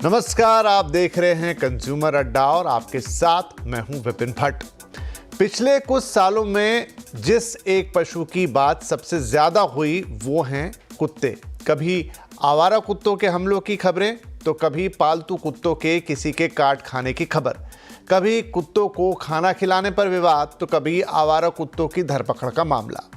नमस्कार, आप देख रहे हैं कंज्यूमर अड्डा और आपके साथ मैं हूं विपिन भट्ट। पिछले कुछ सालों में जिस एक पशु की बात सबसे ज्यादा हुई वो हैं कुत्ते। कभी आवारा कुत्तों के हमलों की खबरें तो कभी पालतू कुत्तों के किसी के काट खाने की खबर, कभी कुत्तों को खाना खिलाने पर विवाद तो कभी आवारा कुत्तों की धरपकड़ का मामला।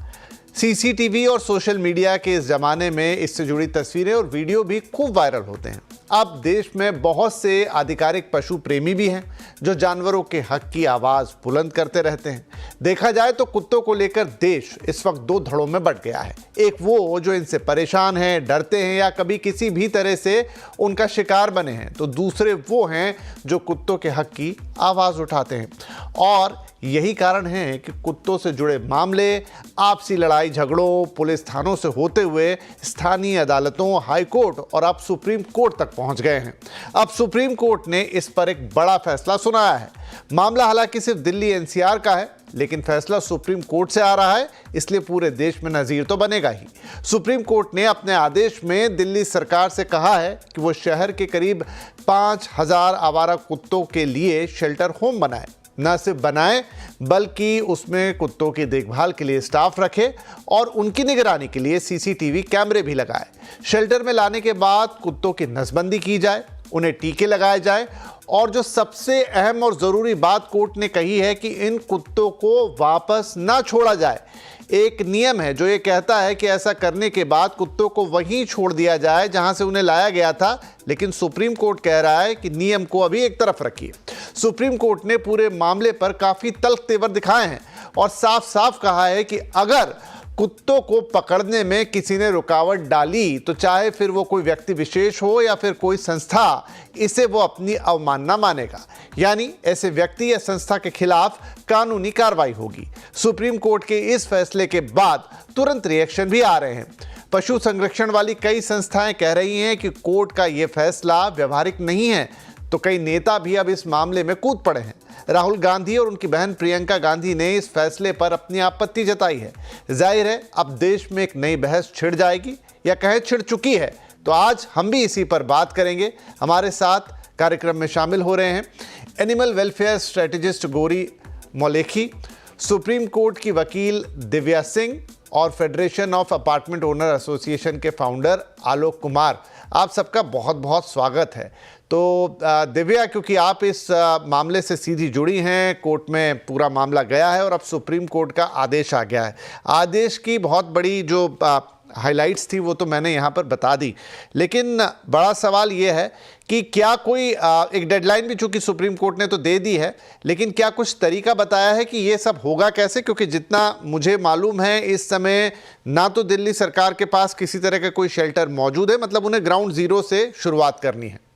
सीसीटीवी और सोशल मीडिया के इस जमाने में इससे जुड़ी तस्वीरें और वीडियो भी खूब वायरल होते हैं। अब देश में बहुत से आधिकारिक पशु प्रेमी भी हैं जो जानवरों के हक की आवाज़ बुलंद करते रहते हैं। देखा जाए तो कुत्तों को लेकर देश इस वक्त दो धड़ों में बंट गया है। एक वो जो इनसे परेशान हैं, डरते हैं या कभी किसी भी तरह से उनका शिकार बने हैं, तो दूसरे वो हैं जो कुत्तों के हक की आवाज़ उठाते हैं। और यही कारण है कि कुत्तों से जुड़े मामले आपसी लड़ाई झगड़ों, पुलिस थानों से होते हुए स्थानीय अदालतों, हाई कोर्ट और अब सुप्रीम कोर्ट तक पहुंच गए हैं। अब सुप्रीम कोर्ट ने इस पर एक बड़ा फैसला सुनाया है। मामला हालांकि सिर्फ दिल्ली एनसीआर का है, लेकिन फैसला सुप्रीम कोर्ट से आ रहा है, इसलिए पूरे देश में नजीर तो बनेगा ही। सुप्रीम कोर्ट ने अपने आदेश में दिल्ली सरकार से कहा है कि वो शहर के करीब 5000 आवारा कुत्तों के लिए शेल्टर होम बनाए। न सिर्फ बनाए बल्कि उसमें कुत्तों की देखभाल के लिए स्टाफ रखे और उनकी निगरानी के लिए सीसीटीवी कैमरे भी लगाए। शेल्टर में लाने के बाद कुत्तों की नसबंदी की जाए, उन्हें टीके लगाए जाए और जो सबसे अहम और ज़रूरी बात कोर्ट ने कही है कि इन कुत्तों को वापस ना छोड़ा जाए। एक नियम है जो ये कहता है कि ऐसा करने के बाद कुत्तों को वहीं छोड़ दिया जाए जहां से उन्हें लाया गया था, लेकिन सुप्रीम कोर्ट कह रहा है कि नियम को अभी एक तरफ रखिए। सुप्रीम कोर्ट ने पूरे मामले पर काफ़ी तल्ख तेवर दिखाए हैं और साफ साफ कहा है कि अगर कुत्तों को पकड़ने में किसी ने रुकावट डाली तो चाहे फिर वो कोई व्यक्ति विशेष हो या फिर कोई संस्था, इसे वो अपनी अवमानना मानेगा। यानी ऐसे व्यक्ति या संस्था के खिलाफ कानूनी कार्रवाई होगी। सुप्रीम कोर्ट के इस फैसले के बाद तुरंत रिएक्शन भी आ रहे हैं। पशु संरक्षण वाली कई संस्थाएं कह रही हैं कि कोर्ट का यह फैसला व्यवहारिक नहीं है, तो कई नेता भी अब इस मामले में कूद पड़े हैं। राहुल गांधी और उनकी बहन प्रियंका गांधी ने इस फैसले पर अपनी आपत्ति जताई है। जाहिर है अब देश में एक नई बहस छिड़ जाएगी या कहें छिड़ चुकी है। तो आज हम भी इसी पर बात करेंगे। हमारे साथ कार्यक्रम में शामिल हो रहे हैं animal welfare strategist Gauri Moulekhi, supreme court की वकील दिव्या सिंह और federation of apartment owner association के फाउंडर आलोक कुमार। आप सबका बहुत बहुत स्वागत है। तो दिव्या, क्योंकि आप इस मामले से सीधी जुड़ी हैं, कोर्ट में पूरा मामला गया है और अब सुप्रीम कोर्ट का आदेश आ गया है। आदेश की बहुत बड़ी जो हाइलाइट्स थी वो तो मैंने यहाँ पर बता दी, लेकिन बड़ा सवाल ये है कि क्या कोई एक डेडलाइन भी चूंकि सुप्रीम कोर्ट ने तो दे दी है, लेकिन क्या कुछ तरीका बताया है कि ये सब होगा कैसे? क्योंकि जितना मुझे मालूम है इस समय ना तो दिल्ली सरकार के पास किसी तरह का कोई शेल्टर मौजूद है, मतलब उन्हें ग्राउंड जीरो से शुरुआत करनी है।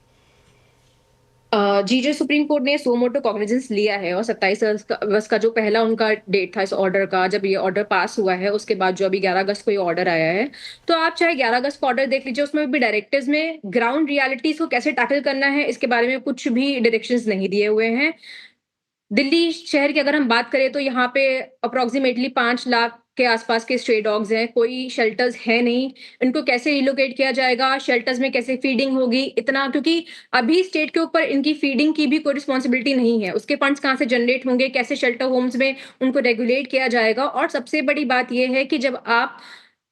जी, जो सुप्रीम कोर्ट ने सो मोटो कॉग्निजेंस लिया है और 27 अगस्त का जो पहला उनका डेट था इस ऑर्डर का, जब ये ऑर्डर पास हुआ है, उसके बाद जो अभी 11 अगस्त को ये ऑर्डर आया है, तो आप चाहे 11 अगस्त का ऑर्डर देख लीजिए, उसमें भी डायरेक्टिव्स में ग्राउंड रियलिटीज को कैसे टैकल करना है इसके बारे में कुछ भी डायरेक्शंस नहीं दिए हुए हैं। दिल्ली शहर की अगर हम बात करें तो यहाँ पे अप्रोक्सीमेटली 5 लाख के आसपास के स्ट्रे डॉग्स हैं, कोई शेल्टर्स है नहीं। इनको कैसे रिलोकेट किया जाएगा, शेल्टर्स में कैसे फीडिंग होगी, इतना क्योंकि अभी स्टेट के ऊपर इनकी फीडिंग की भी कोई रिस्पॉन्सिबिलिटी नहीं है। उसके फंड्स कहाँ से जनरेट होंगे, कैसे शेल्टर होम्स में उनको रेगुलेट किया जाएगा। और सबसे बड़ी बात यह है कि जब आप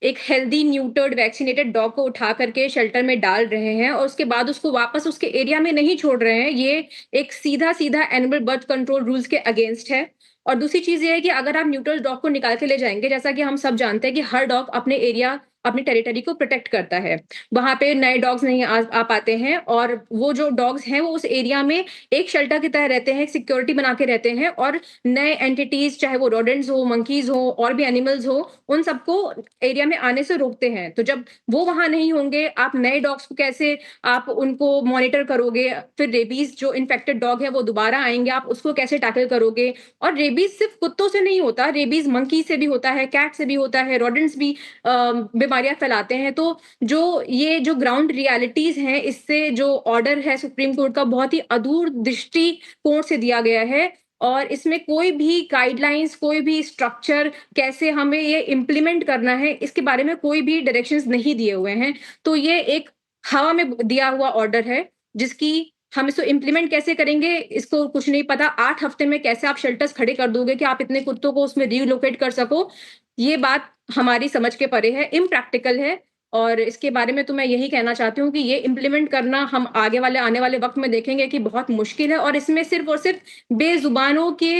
एक हेल्दी न्यूटर्ड वैक्सीनेटेड डॉग को उठा करके शेल्टर में डाल रहे हैं और उसके बाद उसको वापस उसके एरिया में नहीं छोड़ रहे हैं, ये एक सीधा सीधा एनिमल बर्थ कंट्रोल रूल्स के अगेंस्ट है। और दूसरी चीज ये है कि अगर आप न्यूट्रल डॉग को निकाल के ले जाएंगे, जैसा कि हम सब जानते हैं कि हर डॉग अपने एरिया अपनी टेरिटरी को प्रोटेक्ट करता है, वहां पे नए डॉग्स नहीं आ पाते हैं और वो जो डॉग्स हैं वो उस एरिया में एक शेल्टर की तरह रहते हैं, एक सिक्योरिटी बना के रहते हैं और नए एंटिटीज, चाहे वो रोडेंट्स हो, मंकीज हो और भी एनिमल्स हो, उन सबको एरिया में आने से रोकते हैं। तो जब वो वहां नहीं होंगे, आप नए डॉग्स को कैसे आप उनको मॉनिटर करोगे? फिर रेबीज जो इन्फेक्टेड डॉग है वो दोबारा आएंगे, आप उसको कैसे टैकल करोगे? और रेबीज सिर्फ कुत्तों से नहीं होता, रेबीज मंकी से भी होता है, कैट से भी होता है, रोडेंट्स भी बीमारियां फैलाते हैं। तो जो ग्राउंड रियलिटीज हैं, इससे जो ऑर्डर है सुप्रीम कोर्ट का बहुत ही अदूर दृष्टिकोण से दिया गया है और इसमें कोई भी गाइडलाइंस, कोई भी स्ट्रक्चर, कैसे हमें ये इम्प्लीमेंट करना है, इसके बारे में कोई भी डायरेक्शंस नहीं दिए हुए हैं। तो ये एक हवा में दिया हुआ ऑर्डर है जिसकी हम इसको इम्प्लीमेंट कैसे करेंगे, इसको कुछ नहीं पता। 8 हफ्ते में कैसे आप शेल्टर्स खड़े कर दोगे कि आप इतने कुत्तों को उसमें रिलोकेट कर सको, ये बात हमारी समझ के परे है, इम्प्रैक्टिकल है। और इसके बारे में तो मैं यही कहना चाहती हूँ कि ये इम्प्लीमेंट करना हम आने वाले वक़्त में देखेंगे कि बहुत मुश्किल है, और इसमें सिर्फ़ और सिर्फ़ बेज़ुबानों के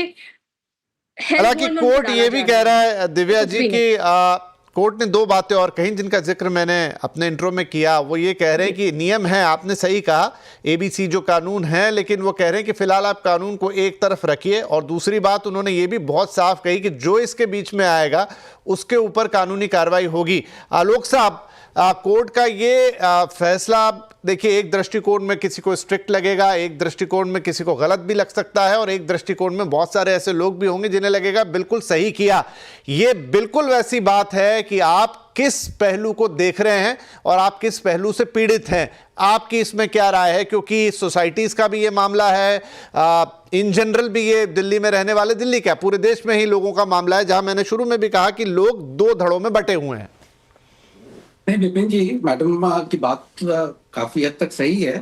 हेल्थ हालांकि गोल में उनको कोर्ट डाला ये भी जा कह रहा रहा है, है दिव्या कुछ जी भी कि नहीं। कोर्ट ने दो बातें और कही जिनका जिक्र मैंने अपने इंट्रो में किया। वो ये कह रहे हैं जी। कि नियम है, आपने सही कहा, एबीसी जो कानून है, लेकिन वो कह रहे हैं कि फिलहाल आप कानून को एक तरफ रखिए। और दूसरी बात उन्होंने ये भी बहुत साफ कही कि जो इसके बीच में आएगा उसके ऊपर कानूनी कार्रवाई होगी। आलोक साहब, कोर्ट का ये फैसला देखिए, एक दृष्टिकोण में किसी को स्ट्रिक्ट लगेगा, एक दृष्टिकोण में किसी को गलत भी लग सकता है, और एक दृष्टिकोण में बहुत सारे ऐसे लोग भी होंगे जिन्हें लगेगा बिल्कुल सही किया। ये बिल्कुल वैसी बात है कि आप किस पहलू को देख रहे हैं और आप किस पहलू से पीड़ित हैं। आपकी इसमें क्या राय है? क्योंकि सोसाइटीज का भी ये मामला है, इन जनरल भी ये दिल्ली में रहने वाले, दिल्ली क्या पूरे देश में ही लोगों का मामला है, जहां मैंने शुरू में भी कहा कि लोग दो धड़ों में बटे हुए हैं। नहीं विपिन जी, मैडम की बात काफी हद तक सही है,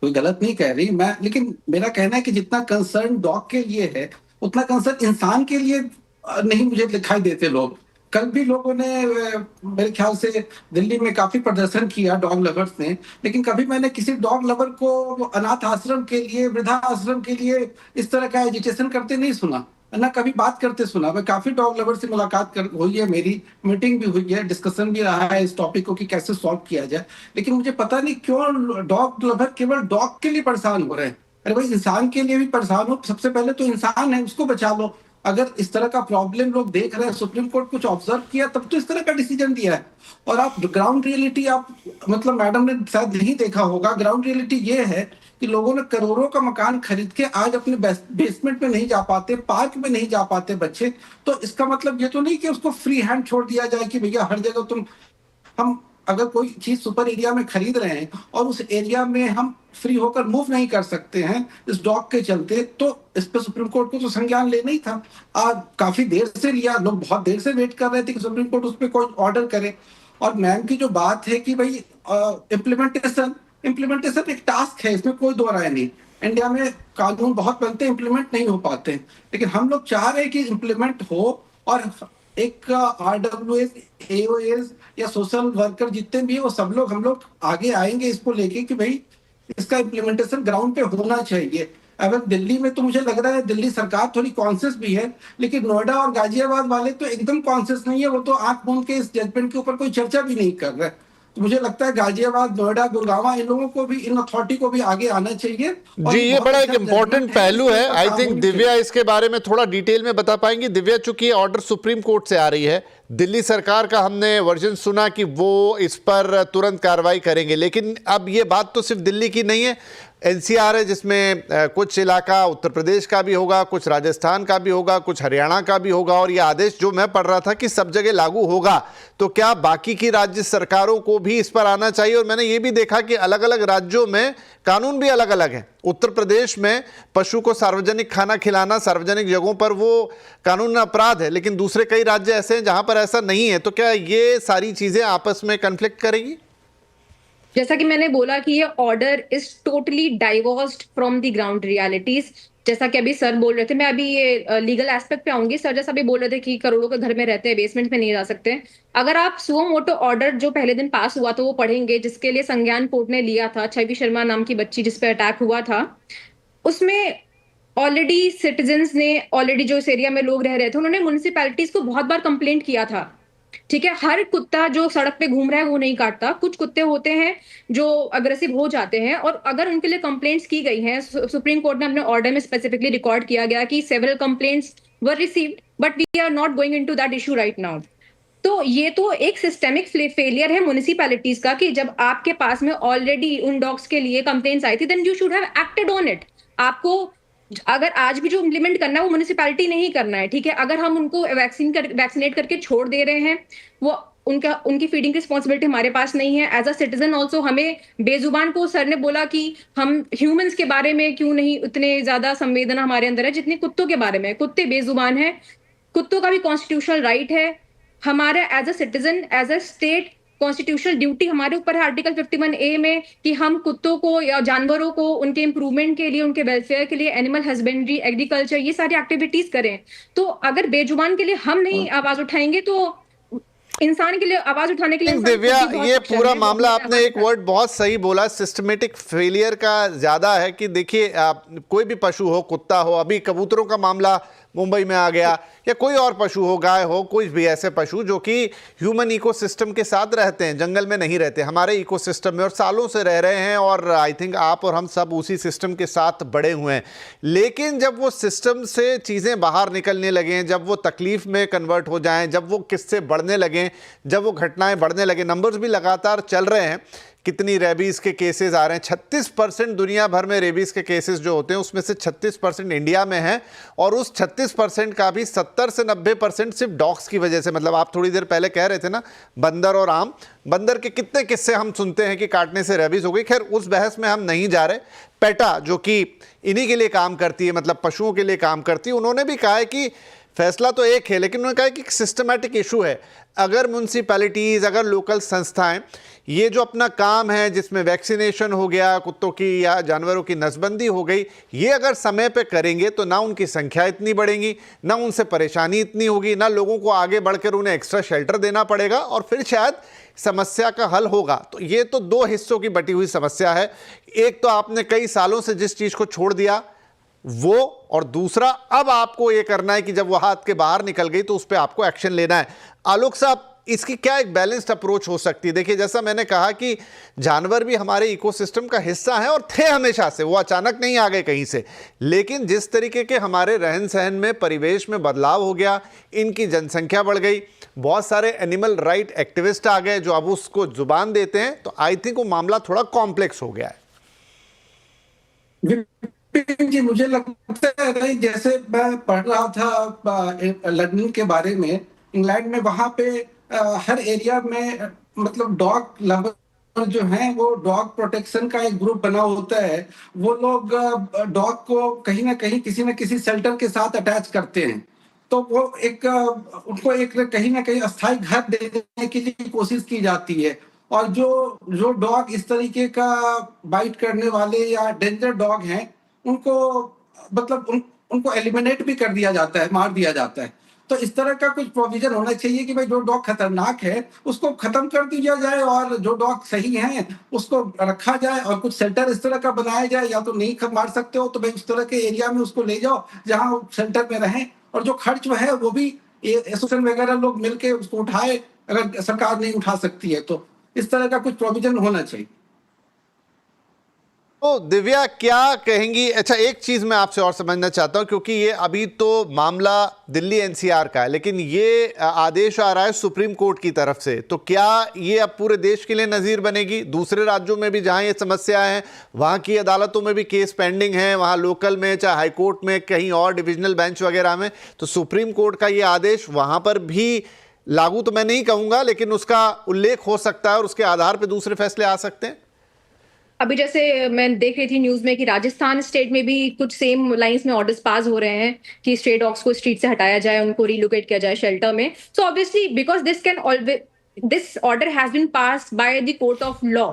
कोई गलत नहीं कह रही मैं, लेकिन मेरा कहना है कि जितना कंसर्न डॉग के लिए है उतना कंसर्न इंसान के लिए नहीं मुझे दिखाई देते लोग। कल भी लोगों ने मेरे ख्याल से दिल्ली में काफी प्रदर्शन किया डॉग लवर्स ने, लेकिन कभी मैंने किसी डॉग लवर को अनाथ आश्रम के लिए, वृद्धा आश्रम के लिए इस तरह का एजिटेशन करते नहीं सुना, ना कभी बात करते सुना। मैं काफी डॉग लवर से मुलाकात हुई है, मेरी मीटिंग भी हुई है, डिस्कशन भी रहा है इस टॉपिक को कि कैसे सॉल्व किया जाए। लेकिन मुझे पता नहीं क्यों डॉग लवर केवल डॉग के लिए परेशान हो रहे हैं। अरे भाई, इंसान के लिए भी परेशान हो, सबसे पहले तो इंसान है उसको बचा लो। अगर इस तरह का प्रॉब्लम लोग देख रहे हैं, सुप्रीम कोर्ट कुछ ऑब्जर्व किया तब तो इस तरह का डिसीजन दिया है। और आप ग्राउंड रियलिटी, आप मतलब मैडम ने शायद नहीं देखा होगा, ग्राउंड रियलिटी ये है कि लोगों ने करोड़ों का मकान खरीद के आज अपने बेसमेंट में नहीं जा पाते, पार्क में नहीं जा पाते बच्चे। तो इसका मतलब ये तो नहीं कि उसको फ्री हैंड छोड़ दिया जाए कि भैया हर जगह तुम, हम अगर कोई चीज सुपर एरिया में खरीद रहे हैं और उस एरिया में हम फ्री होकर मूव नहीं कर सकते हैं इस डॉग के चलते, तो इस पे सुप्रीम कोर्ट को तो संज्ञान लेना ही था। काफी देर से लिया, लोग बहुत देर से वेट कर रहे थे कि सुप्रीम कोर्ट उस पर कोई ऑर्डर करे। और मैम की जो बात है कि भाई इम्प्लीमेंटेशन इम्प्लीमेंटेशन एक टास्क है, इसमें कोई दो राय नहीं। इंडिया में कानून बहुत बनते हैं, इम्प्लीमेंट नहीं हो पाते, लेकिन हम लोग चाह रहे हैं कि इम्प्लीमेंट हो। और एक आरडब्ल्यूएस, एओएस या सोशल वर्कर जितने भी है वो सब लोग, हम लोग आगे आएंगे इसको लेके कि भाई इसका इम्प्लीमेंटेशन ग्राउंड पे होना चाहिए। अगर दिल्ली में तो मुझे लग रहा है दिल्ली सरकार थोड़ी कॉन्शियस भी है, लेकिन नोएडा और गाजियाबाद वाले तो एकदम कॉन्शियस नहीं है, वो तो आंख मूंद के इस जजमेंट के ऊपर कोई चर्चा भी नहीं कर रहे। तो मुझे लगता है गाजियाबाद, नोएडा, गुड़गांव, इन लोगों को भी, इन अथॉरिटी को भी आगे आना चाहिए। जी, ये बड़ा एक इंपॉर्टेंट पहलू है। आई थिंक दिव्या इसके बारे में थोड़ा डिटेल में बता पाएंगी। दिव्या, चूंकि ऑर्डर सुप्रीम कोर्ट से आ रही है, दिल्ली सरकार का हमने वर्जन सुना कि वो इस पर तुरंत कार्रवाई करेंगे, लेकिन अब ये बात तो सिर्फ दिल्ली की नहीं है, एनसीआर है जिसमें कुछ इलाका उत्तर प्रदेश का भी होगा, कुछ राजस्थान का भी होगा, कुछ हरियाणा का भी होगा, और ये आदेश जो मैं पढ़ रहा था कि सब जगह लागू होगा। तो क्या बाकी की राज्य सरकारों को भी इस पर आना चाहिए? और मैंने ये भी देखा कि अलग अलग राज्यों में कानून भी अलग अलग हैं। उत्तर प्रदेश में पशु को सार्वजनिक खाना खिलाना सार्वजनिक जगहों पर वो कानून अपराध है, लेकिन दूसरे कई राज्य ऐसे हैं जहां पर ऐसा नहीं है। तो क्या ये सारी चीजें आपस में कन्फ्लिक्ट करेगी? जैसा कि मैंने बोला कि ये order is totally divorced from the ground realities. जैसा कि अभी सर बोल रहे थे, मैं अभी ये लीगल एस्पेक्ट पे आऊंगी। सर जैसा भी बोल रहे थे कि करोड़ों के घर में रहते हैं, बेसमेंट में नहीं जा सकते। अगर आप सुओ मोटो ऑर्डर जो पहले दिन पास हुआ तो वो पढ़ेंगे, जिसके लिए संज्ञान कोर्ट ने लिया था, छवि शर्मा नाम की बच्ची जिस पे अटैक हुआ था, उसमें ऑलरेडी सिटीजन्स ने, ऑलरेडी जो इस एरिया में लोग रह रहे थे, उन्होंने म्युनिसिपैलिटीज को बहुत बार कंप्लेंट किया था। ठीक है, हर कुत्ता जो सड़क पे घूम रहा है वो नहीं काटता, कुछ कुत्ते होते हैं जो अग्रेसिव हो जाते हैं, और अगर उनके लिए कंप्लेंट्स की गई हैं, सुप्रीम कोर्ट ने अपने ऑर्डर में स्पेसिफिकली रिकॉर्ड किया गया कि several complaints were received but we are not going into that issue right now. तो ये तो एक सिस्टेमिक फेलियर है म्युनिसिपैलिटीज का कि जब आपके पास में ऑलरेडी उन डॉग्स के लिए कंप्लेंट्स आई थी, then you should have acted on it. आपको अगर आज भी जो इम्प्लीमेंट करना है वो म्युनिसिपैलिटी नहीं करना है, ठीक है। अगर हम उनको वैक्सीनेट करके छोड़ दे रहे हैं, वो उनकी फीडिंग रिस्पॉन्सिबिलिटी हमारे पास नहीं है। एज अ सिटीजन ऑल्सो हमें, बेजुबान को सर ने बोला कि हम ह्यूमंस के बारे में क्यों नहीं उतने ज्यादा संवेदना हमारे अंदर है जितनी कुत्तों के बारे में। कुत्ते बेजुबान है, कुत्तों का भी कॉन्स्टिट्यूशनल राइट है। हमारे as a citizen, as a state constitutional duty हमारे ऊपर है आर्टिकल 51A में कि हम कुत्तों को या जानवरों को उनके इंप्रूवमेंट के लिए, उनके वेलफेयर के लिए एनिमल हस्बेंड्री, एग्रीकल्चर, ये सारी एक्टिविटीज करें। तो अगर बेजुबान के लिए हम नहीं आवाज उठाएंगे तो इंसान के लिए आवाज उठाने के लिए इंसान दिव्या, खुद भी बहुत ये सक्षम पूरा है, वो मामला अपनी आपने आवाज एक वर्ड बहुत सही बोला, सिस्टमेटिक फेलियर का ज्यादा है कि देखिए कोई भी पशु हो, कुत्ता हो, अभी कबूतरों का मामला मुंबई में आ गया, या कोई और पशु हो, गाय हो, कोई भी ऐसे पशु जो कि ह्यूमन इकोसिस्टम के साथ रहते हैं, जंगल में नहीं रहते, हमारे इकोसिस्टम में और सालों से रह रहे हैं, और आई थिंक आप और हम सब उसी सिस्टम के साथ बड़े हुए हैं। लेकिन जब वो सिस्टम से चीज़ें बाहर निकलने लगें, जब वो तकलीफ में कन्वर्ट हो जाएं, जब वो किस्से बढ़ने लगें, जब वो घटनाएं बढ़ने लगें, नंबर्स भी लगातार चल रहे हैं, कितनी रेबीज़ के केसेस आ रहे हैं, 36% दुनिया भर में रेबीज़ के केसेस जो होते हैं उसमें से 36% इंडिया में हैं, और उस 36% का भी 70 से 90% सिर्फ डॉग्स की वजह से। मतलब आप थोड़ी देर पहले कह रहे थे ना, बंदर और आम, बंदर के कितने किस्से हम सुनते हैं कि काटने से रेबीज़ हो गई। खैर उस बहस में हम नहीं जा रहे। पेटा जो कि इन्हीं के लिए काम करती है, मतलब पशुओं के लिए काम करती है, उन्होंने भी कहा है कि फैसला तो एक है, लेकिन उन्होंने कहा कि सिस्टमैटिक इशू है। अगर म्यूनसिपैलिटीज़, अगर लोकल संस्थाएं ये जो अपना काम है जिसमें वैक्सीनेशन हो गया, कुत्तों की या जानवरों की नसबंदी हो गई, ये अगर समय पे करेंगे तो ना उनकी संख्या इतनी बढ़ेगी, ना उनसे परेशानी इतनी होगी, ना लोगों को आगे बढ़कर उन्हें एक्स्ट्रा शेल्टर देना पड़ेगा, और फिर शायद समस्या का हल होगा। तो ये तो दो हिस्सों की बटी हुई समस्या है। एक तो आपने कई सालों से जिस चीज़ को छोड़ दिया वो, और दूसरा अब आपको ये करना है कि जब वो हाथ के बाहर निकल गई तो उस पर आपको एक्शन लेना है। आलोक साहब, इसकी क्या एक बैलेंस्ड अप्रोच हो सकती है? देखिए, जैसा मैंने कहा कि जानवर भी हमारे इकोसिस्टम का हिस्सा हैं और थे हमेशा से, वो अचानक नहीं आ गए कहीं से। लेकिन जिस तरीके के हमारे रहन सहन में, परिवेश में बदलाव हो गया, इनकी जनसंख्या बढ़ गई, बहुत सारे एनिमल राइट एक्टिविस्ट आ गए जो अब उसको जुबान देते हैं, तो आई थिंक वो मामला थोड़ा कॉम्प्लेक्स हो गया है। जी, मुझे लगता है जैसे मैं पढ़ रहा था लंदन के बारे में, इंग्लैंड में, वहां पे हर एरिया में मतलब डॉग लवर जो हैं वो डॉग प्रोटेक्शन का एक ग्रुप बना होता है। वो लोग डॉग को कहीं ना कहीं किसी न किसी शेल्टर के साथ अटैच करते हैं, तो वो एक उनको एक कहीं ना कहीं अस्थायी घर देने की कोशिश की जाती है। और जो डॉग इस तरीके का बाइट करने वाले या डेंजर डॉग हैं, उनको मतलब उनको एलिमिनेट भी कर दिया जाता है, मार दिया जाता है। तो इस तरह का कुछ प्रोविजन होना चाहिए कि भाई जो डॉग खतरनाक है उसको खत्म कर दिया जाए, और जो डॉग सही हैं उसको रखा जाए, और कुछ शेल्टर इस तरह का बनाया जाए। या तो नहीं मार सकते हो तो भाई उस तरह के एरिया में उसको ले जाओ जहां वो शेल्टर में रहें, और जो खर्च है वो भी एसोसिएशन वगैरह लोग मिलके उसको उठाए, अगर सरकार नहीं उठा सकती है तो। इस तरह का कुछ प्रोविजन होना चाहिए। तो दिव्या क्या कहेंगी? अच्छा, एक चीज मैं आपसे और समझना चाहता हूं, क्योंकि ये अभी तो मामला दिल्ली एनसीआर का है, लेकिन ये आदेश आ रहा है सुप्रीम कोर्ट की तरफ से, तो क्या ये अब पूरे देश के लिए नजीर बनेगी? दूसरे राज्यों में भी जहां ये समस्या है, वहां की अदालतों में भी केस पेंडिंग है, वहां लोकल में, चाहे हाई कोर्ट में, कहीं और डिविजनल बेंच वगैरह में, तो सुप्रीम कोर्ट का ये आदेश वहां पर भी लागू तो मैं नहीं कहूंगा, लेकिन उसका उल्लेख हो सकता है और उसके आधार पर दूसरे फैसले आ सकते हैं। अभी जैसे मैं देख रही थी न्यूज में कि राजस्थान स्टेट में भी कुछ सेम लाइंस में ऑर्डर्स पास हो रहे हैं कि स्ट्रे डॉग्स को स्ट्रीट से हटाया जाए, उनको रिलोकेट किया जाए शेल्टर में। So obviously because this order has been passed by the court of law,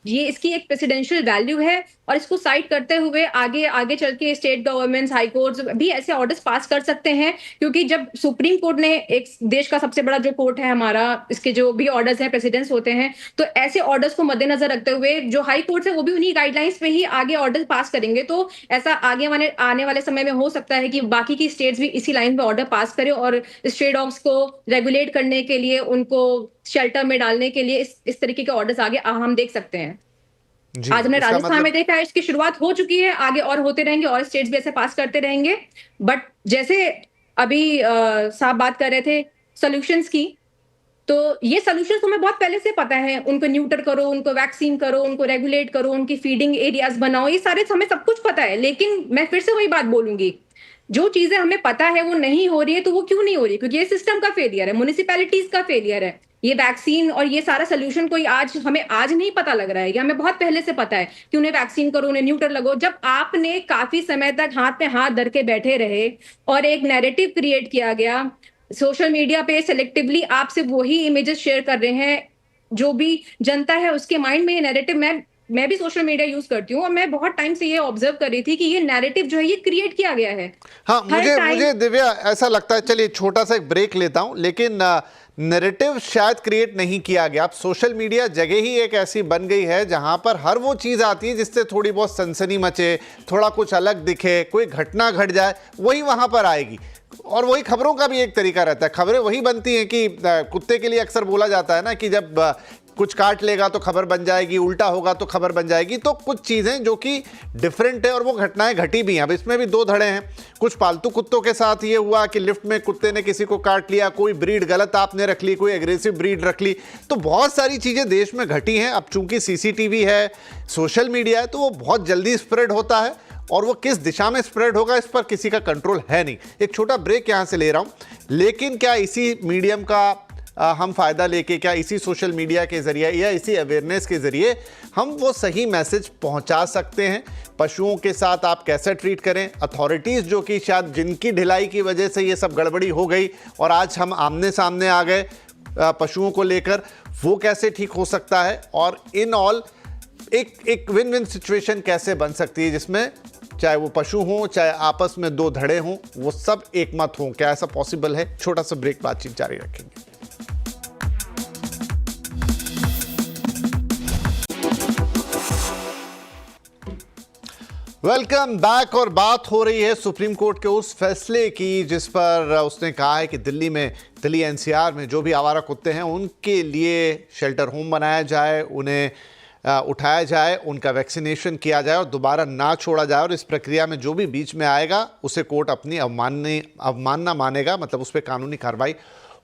ये इसकी एक प्रेसिडेंशियल वैल्यू है, और इसको साइड करते हुए आगे आगे चल के स्टेट गवर्नमेंट्स, हाई कोर्ट्स भी ऐसे ऑर्डर्स पास कर सकते हैं। क्योंकि जब सुप्रीम कोर्ट ने, एक देश का सबसे बड़ा जो कोर्ट है हमारा, इसके जो भी ऑर्डर्स हैं, प्रेसिडेंट्स होते हैं, तो ऐसे ऑर्डर्स को मद्देनजर रखते हुए जो हाई कोर्ट है वो भी उन्हीं गाइडलाइंस पे ही आगे ऑर्डर पास करेंगे। तो ऐसा आने वाले समय में हो सकता है कि बाकी की स्टेट्स भी इसी लाइन पे ऑर्डर पास करें, और स्ट्रे डॉग्स को रेगुलेट करने के लिए, उनको शेल्टर में डालने के लिए इस तरीके के ऑर्डर्स आगे हम देख सकते हैं। आज हमने राजस्थान में देखा है, इसकी शुरुआत हो चुकी है, आगे और होते रहेंगे, और स्टेट्स भी ऐसे पास करते रहेंगे। बट जैसे अभी साहब बात कर रहे थे सॉल्यूशंस की, तो ये सॉल्यूशंस हमें बहुत पहले से पता है। उनको न्यूटर करो, उनको वैक्सीन करो, उनको रेगुलेट करो, उनकी फीडिंग एरियाज बनाओ, ये सारे हमें सब कुछ पता है। लेकिन मैं फिर से वही बात बोलूंगी, जो चीजें हमें पता है वो नहीं हो रही है, तो वो क्यों नहीं हो रही? क्योंकि ये सिस्टम का फेलियर है, म्युनिसिपैलिटीज का फेलियर है। ये वैक्सीन और ये सारा सोल्यूशन कोई हमें आज नहीं पता लग रहा है, ये हमें बहुत पहले से पता है कि उन्हें वैक्सीन करो, उन्हें न्यूटर लगो। जब आपने काफी समय तक हाथ पे हाथ धर के बैठे रहे और एक नैरेटिव क्रिएट किया गया, सोशल मीडिया पे सेलेक्टिवली आपसे वही इमेजेस शेयर कर रहे हैं जो भी जनता है उसके माइंड में ये नैरेटिव, मैं भी सोशल मीडिया यूज करती हूँ और मैं बहुत टाइम से ये ऑब्जर्व कर रही थी कि ये नैरेटिव जो है ये क्रिएट किया गया है हाँ, हर मुझे टाइम। मुझे दिव्या ऐसा लगता है, चलिए छोटा सा एक ब्रेक लेता हूं, लेकिन नैरेटिव शायद क्रिएट नहीं किया गया। अब सोशल मीडिया जगह ही एक ऐसी बन गई है जहां पर हर वो चीज़ आती है जिससे थोड़ी बहुत सनसनी मचे, थोड़ा कुछ अलग दिखे, कोई घटना घट जाए, वही वहां पर आएगी। और वही खबरों का भी एक तरीका रहता है, खबरें वही बनती हैं कि कुत्ते के लिए अक्सर बोला जाता है ना कि जब कुछ काट लेगा तो खबर बन जाएगी, उल्टा होगा तो खबर बन जाएगी। तो कुछ चीज़ें जो कि डिफरेंट है और वो घटनाएं घटी भी हैं। अब इसमें भी दो धड़े हैं। कुछ पालतू कुत्तों के साथ ये हुआ कि लिफ्ट में कुत्ते ने किसी को काट लिया, कोई ब्रीड गलत आपने रख ली, कोई एग्रेसिव ब्रीड रख ली। तो बहुत सारी चीज़ें देश में घटी हैं। अब चूंकि सीसीटीवी है, सोशल मीडिया है, तो वो बहुत जल्दी स्प्रेड होता है और वो किस दिशा में स्प्रेड होगा इस पर किसी का कंट्रोल है नहीं। एक छोटा ब्रेक यहाँ से ले रहा हूँ, लेकिन क्या इसी मीडियम का हम फ़ायदा लेके, क्या इसी सोशल मीडिया के ज़रिए या इसी अवेयरनेस के ज़रिए हम वो सही मैसेज पहुंचा सकते हैं? पशुओं के साथ आप कैसे ट्रीट करें? अथॉरिटीज़ जो कि शायद जिनकी ढिलाई की वजह से ये सब गड़बड़ी हो गई और आज हम आमने सामने आ गए पशुओं को लेकर, वो कैसे ठीक हो सकता है? और इन ऑल एक विन विन सिचुएशन कैसे बन सकती है जिसमें चाहे वो पशु हों, चाहे आपस में दो धड़े हों, वो सब एक मत हों? क्या ऐसा पॉसिबल है? छोटा सा ब्रेक, बातचीत जारी रखेंगे। Welcome back. और बात हो रही है सुप्रीम कोर्ट के उस फैसले की जिस पर उसने कहा है कि दिल्ली एनसीआर में जो भी आवारा कुत्ते हैं उनके लिए शेल्टर होम बनाया जाए, उन्हें उठाया जाए, उनका वैक्सीनेशन किया जाए और दोबारा ना छोड़ा जाए। और इस प्रक्रिया में जो भी बीच में आएगा उसे कोर्ट अपनी अवमानना मानेगा, मतलब उस पर कानूनी कार्रवाई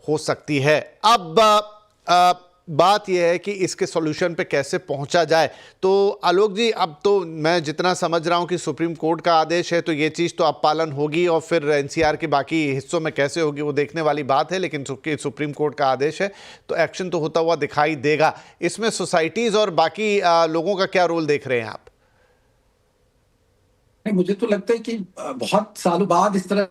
हो सकती है। अब बात यह है कि इसके सॉल्यूशन पे कैसे पहुंचा जाए। तो आलोक जी, अब तो मैं जितना समझ रहा हूं कि सुप्रीम कोर्ट का आदेश है तो ये चीज़ तो अब पालन होगी और फिर एनसीआर के बाकी हिस्सों में कैसे होगी वो देखने वाली बात है। लेकिन सुप्रीम कोर्ट का आदेश है तो एक्शन तो होता हुआ दिखाई देगा। इसमें सोसाइटीज़ और बाकी लोगों का क्या रोल देख रहे हैं आप? मुझे तो लगता है कि बहुत सालों बाद इस तरह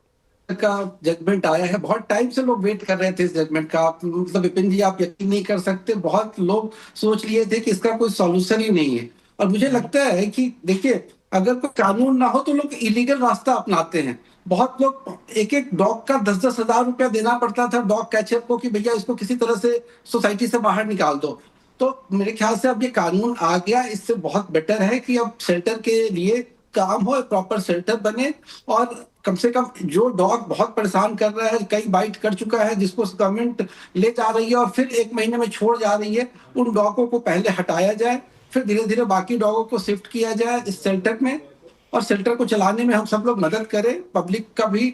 का जजमेंट आया है। बहुत टाइम से लोग वेट कर रहे थे इस जजमेंट का। मतलब विपिन जी, आप यकीन नहीं कर सकते, बहुत लोग सोच लिए थे कि इसका कोई सॉल्यूशन ही नहीं है। और मुझे लगता है कि देखिए, अगर कोई कानून ना हो तो लोग इलीगल रास्ता अपनाते हैं। बहुत लोग एक एक डॉग का 10-10 हजार रुपया देना पड़ता था डॉग कैचर को कि भैया इसको किसी तरह से सोसाइटी से बाहर निकाल दो। तो मेरे ख्याल से अब ये कानून आ गया, इससे बहुत बेटर है कि अब शेल्टर के लिए काम हो, प्रॉपर शेल्टर बने और कम से कम जो डॉग बहुत परेशान कर रहा है, कई बाइट कर चुका है, जिसको गवर्नमेंट ले जा रही है और फिर 1 महीने में छोड़ जा रही है, उन डॉगों को पहले हटाया जाए, फिर धीरे धीरे बाकी डॉगों को शिफ्ट किया जाए इस शेल्टर में। और शेल्टर को चलाने में हम सब लोग मदद करें, पब्लिक का भी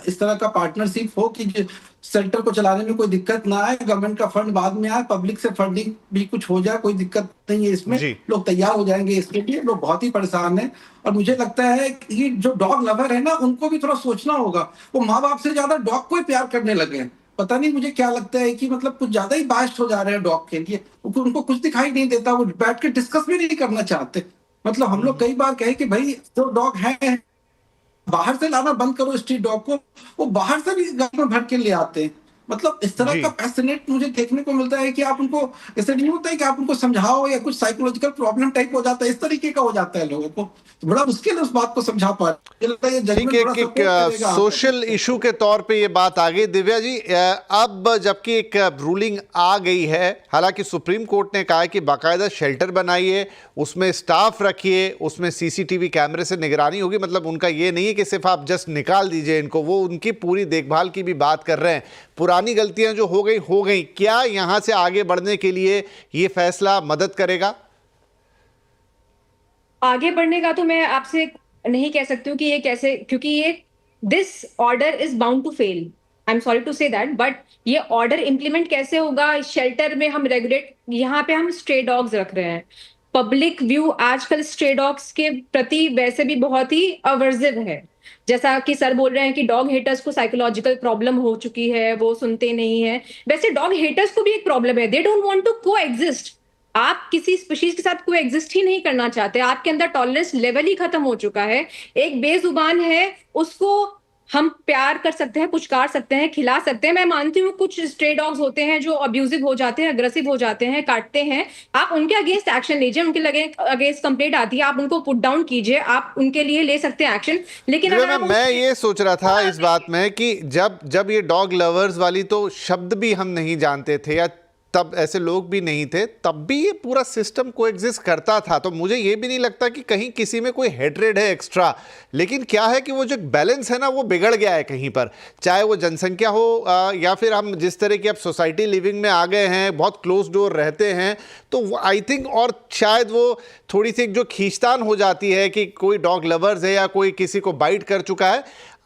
इस तरह का पार्टनरशिप हो कि शेल्टर को चलाने में कोई दिक्कत ना आए, गवर्नमेंट का फंड बाद में आए, पब्लिक से फंडिंग भी कुछ हो जाए, कोई दिक्कत नहीं है इसमें। लोग तैयार हो जाएंगे इसके लिए। लोग बहुत ही परेशान हैं और मुझे लगता है कि जो डॉग लवर है ना, उनको भी थोड़ा सोचना होगा। वो माँ बाप से ज्यादा डॉग को ही प्यार करने लगे हैं। पता नहीं मुझे क्या लगता है कि मतलब कुछ ज्यादा ही बाइस्ड हो जा रहे हैं डॉग के लिए। उनको कुछ दिखाई नहीं देता, वो बैठ के डिस्कस भी नहीं करना चाहते। मतलब हम लोग कई बार कहे कि भाई जो डॉग है बाहर से लाना बंद करो स्ट्रीट डॉग को, वो बाहर से भी घर में भर के ले आते हैं। मतलब इस तरह का पैशनेट मुझे देखने को मिलता है कि आप उनको, ऐसे नहीं होता है कि आप उनको समझाओ या कुछ साइकोलॉजिकल प्रॉब्लम टाइप हो जाता है, इस तरीके का हो जाता है लोगों को। तो बड़ा मुश्किल है उस बात को समझा पा रहे। एक सोशल इशू के तौर पे ये बात आ गई। दिव्या जी, अब जबकि एक रूलिंग आ गई है, हालांकि सुप्रीम कोर्ट ने कहा है कि बाकायदा शेल्टर बनाइए, उसमें स्टाफ रखिए, उसमें सीसीटीवी कैमरे से निगरानी होगी। मतलब उनका ये नहीं है कि सिर्फ आप जस्ट निकाल दीजिए इनको, वो उनकी पूरी देखभाल की भी बात कर रहे हैं। पुरानी गलतियां जो हो गई, क्या यहां से आगे बढ़ने के लिए ये फैसला मदद करेगा? आगे बढ़ने का तो मैं आपसे नहीं कह सकती हूँ कि ये कैसे, क्योंकि ये this order is bound to fail. I am sorry to say that, but ये ऑर्डर इंप्लीमेंट कैसे होगा? शेल्टर में हम रेगुलेट, यहाँ पे हम स्ट्रे डॉग्स रख रहे हैं। पब्लिक व्यू आजकल स्ट्रे डॉग्स के प्रति वैसे भी बहुत ही अवर्जिव है। जैसा कि सर बोल रहे हैं कि डॉग हेटर्स को साइकोलॉजिकल प्रॉब्लम हो चुकी है, वो सुनते नहीं है। वैसे डॉग हेटर्स को भी एक प्रॉब्लम है, दे डोंट वांट टू को एग्जिस्ट। आप किसी स्पीशीज के साथ को एग्जिस्ट ही नहीं करना चाहते, आपके अंदर टॉलरेंस लेवल ही खत्म हो चुका है। एक बेजुबान है, उसको हम प्यार कर सकते हैं, पुचकार सकते हैं, खिला सकते हैं। मैं मानती हूँ कुछ स्ट्रे डॉग्स होते हैं जो अब्यूजिव हो जाते हैं, अग्रेसिव हो जाते हैं, काटते हैं। आप उनके अगेंस्ट एक्शन लीजिए, उनके लगे अगेंस्ट कंप्लेंट आती है, आप उनको पुट डाउन कीजिए, आप उनके लिए ले सकते हैं एक्शन। लेकिन अगर आप मैं ये सोच रहा था इस बात में कि जब ये डॉग लवर्स वाली तो शब्द भी हम नहीं जानते थे, या तब ऐसे लोग भी नहीं थे, तब भी ये पूरा सिस्टम कोएग्जिस्ट करता था, तो मुझे ये भी नहीं लगता कि कहीं किसी में कोई हेट्रेड है एक्स्ट्रा। लेकिन क्या है कि वो जो बैलेंस है ना, वो बिगड़ गया है कहीं पर, चाहे वो जनसंख्या हो या फिर हम जिस तरह की अब सोसाइटी लिविंग में आ गए हैं, बहुत क्लोज डोर रहते हैं, तो आई थिंक, और शायद वो थोड़ी सी जो खींचतान हो जाती है कि कोई डॉग लवर्स है या कोई किसी को बाइट कर चुका है,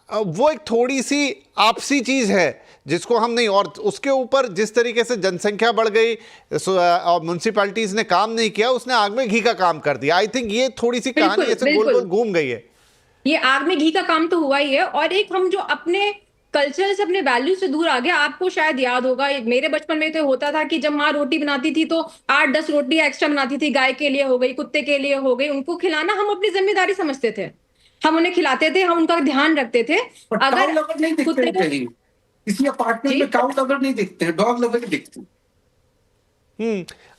वो एक थोड़ी सी आपसी चीज़ है जिसको हम नहीं, और उसके ऊपर जिस तरीके से जनसंख्या बढ़ गई और म्यूनसिपैलिटीज ने काम नहीं किया, उसने आग में घी का काम कर दिया। आई थिंक ये थोड़ी सी कहानी ऐसे गोल गोल घूम गई है। ये आग में घी का काम तो हुआ ही है, और एक हम जो अपने कल्चर से, अपने वैल्यू से दूर आ गए। आपको शायद याद होगा, मेरे बचपन में तो होता था कि जब माँ रोटी बनाती थी तो 8-10 रोटी एक्स्ट्रा बनाती थी, गाय के लिए हो गई, कुत्ते के लिए हो गई, उनको खिलाना हम अपनी जिम्मेदारी समझते थे, हम उन्हें खिलाते थे, हम उनका ध्यान रखते थे। अगर नहीं दिखते कहीं किसी अपार्टमेंट में काउ लवर नहीं दिखते हैं, डॉग लवर ही दिखते हैं।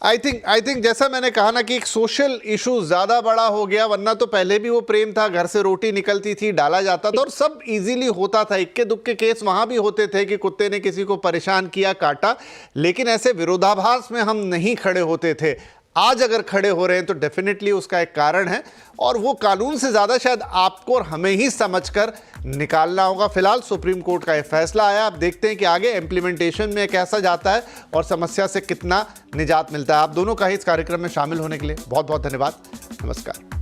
आई थिंक जैसा मैंने कहा ना कि एक सोशल इशू ज्यादा बड़ा हो गया, वरना तो पहले भी वो प्रेम था, घर से रोटी निकलती थी, डाला जाता था और सब इजीली होता था। इक्के दुक्के केस वहां भी होते थे कि कुत्ते ने किसी को परेशान किया, काटा, लेकिन ऐसे विरोधाभास में हम नहीं खड़े होते थे। आज अगर खड़े हो रहे हैं तो डेफिनेटली उसका एक कारण है, और वो कानून से ज़्यादा शायद आपको और हमें ही समझकर निकालना होगा। फिलहाल सुप्रीम कोर्ट का ये फैसला आया, अब देखते हैं कि आगे इम्प्लीमेंटेशन में कैसा जाता है और समस्या से कितना निजात मिलता है। आप दोनों का ही इस कार्यक्रम में शामिल होने के लिए बहुत बहुत धन्यवाद। नमस्कार।